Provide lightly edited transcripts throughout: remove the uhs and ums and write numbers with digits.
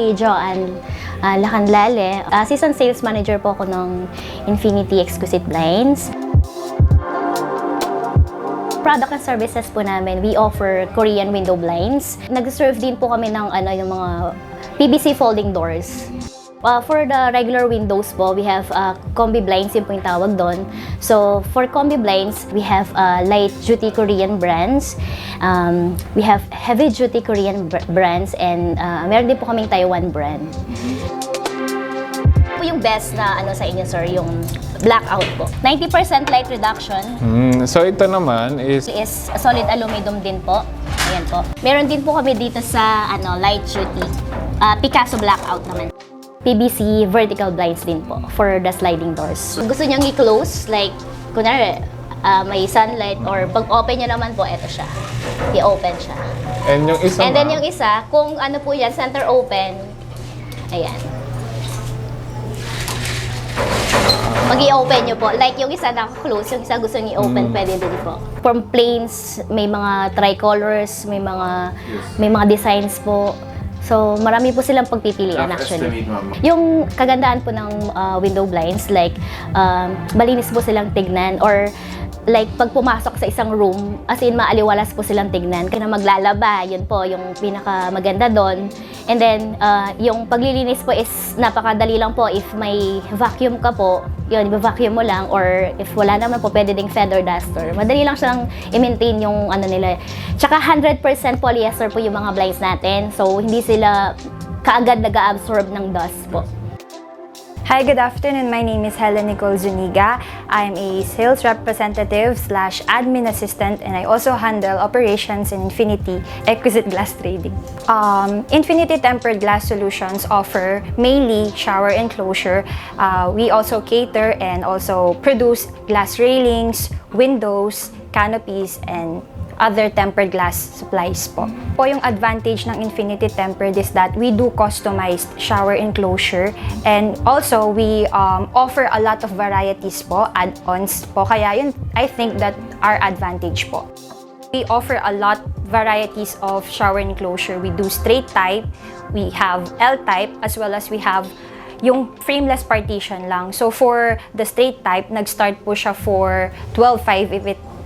si Joanne Lacanlale. Assistant Sales Manager po ako ng Infinity Exquisite Blinds. Product and services po namin, we offer Korean window blinds. Nag-serve din po kami ng yung mga PVC folding doors. For the regular windows po, we have combi blinds, yun po yung tawag doon. So, for combi blinds, we have light-duty Korean brands. We have heavy-duty Korean brands and meron din po kaming Taiwan brand. Po yung best na sa inyo, sir, yung blackout po. 90% light reduction. So, ito naman is solid aluminum din po. Ayan po. Meron din po kami dito sa light-duty. Picasso blackout naman. PVC vertical blinds din po for the sliding doors. Gusto niyang i-close, like, kunwari, may sunlight or pag-open niyo naman po, eto siya. I-open siya. And yung isa, and then yung isa, kung ano po yan, center open, ayan. Mag-i-open niyo po. Like yung isa naka-close, yung isa gusto niyo i-open, pwede din po. From plains, may mga tricolors, may mga designs po. So, marami po silang pagpipilian actually. Yung kagandahan po ng window blinds, like, malinis po silang tignan or like, pag pumasok sa isang room, as in, maaliwalas po silang tignan. Kaya maglalaba, yun po, yung pinakamaganda doon. And then, yung paglilinis po is napakadali lang po. If may vacuum ka po, yun, i-vacuum mo lang. Or if wala naman po, pwede ding feather duster. Madali lang siyang i-maintain yung nila. Tsaka 100% polyester po yung mga blinds natin. So, hindi sila kaagad nag-absorb ng dust po. Hi, good afternoon. My name is Helen Nicole Zuniga. I'm a sales representative / admin assistant, and I also handle operations in Infinity Exquisite Glass Trading. Infinity Tempered Glass Solutions offer mainly shower enclosure. We also cater and also produce glass railings, windows, canopies, and other tempered glass supplies po. Yung advantage ng Infinity Tempered is that we do customized shower enclosure, and also we offer a lot of varieties po, add-ons po. Kaya yun, I think that our advantage po. We offer a lot varieties of shower enclosure. We do straight type, we have L-type, as well as we have yung frameless partition lang. So for the straight type, nag-start po siya for 12.5 if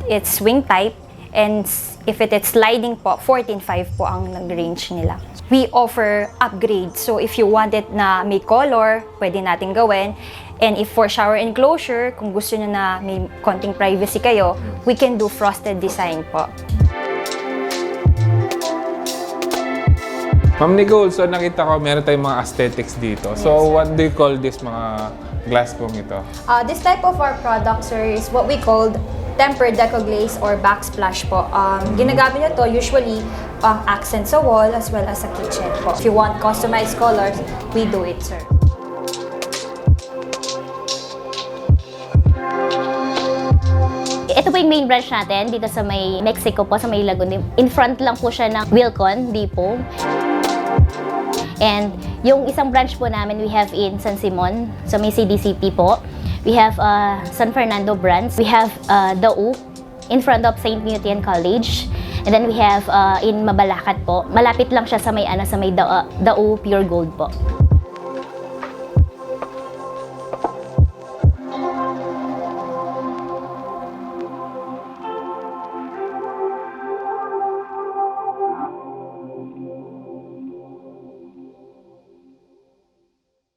it's swing type. And if it's sliding po, 14.5 po ang nag-range nila. We offer upgrades. So if you want it na may color, pwede natin gawin. And if for shower enclosure, kung gusto nyo na may konting privacy kayo, we can do frosted design po. Ma'am Nicole, so nakita ko meron tayong mga aesthetics dito. So what do you call this mga glass pong ito? This type of our product, sir, is what we called tempered deco glaze or backsplash po. Ginagamit nyo to usually accent sa wall as well as sa kitchen po. If you want customized colors, we do it, sir. Ito po yung main branch natin dito sa may Mexico po, sa may Laguna. In front lang po siya ng Wilcon Depot. And yung isang branch po namin we have in San Simon, sa may CDCP po. We have San Fernando branch. We have Dao in front of St. Newton College. And then we have in Mabalacat po. Malapit lang siya sa may Dao Pure Gold po.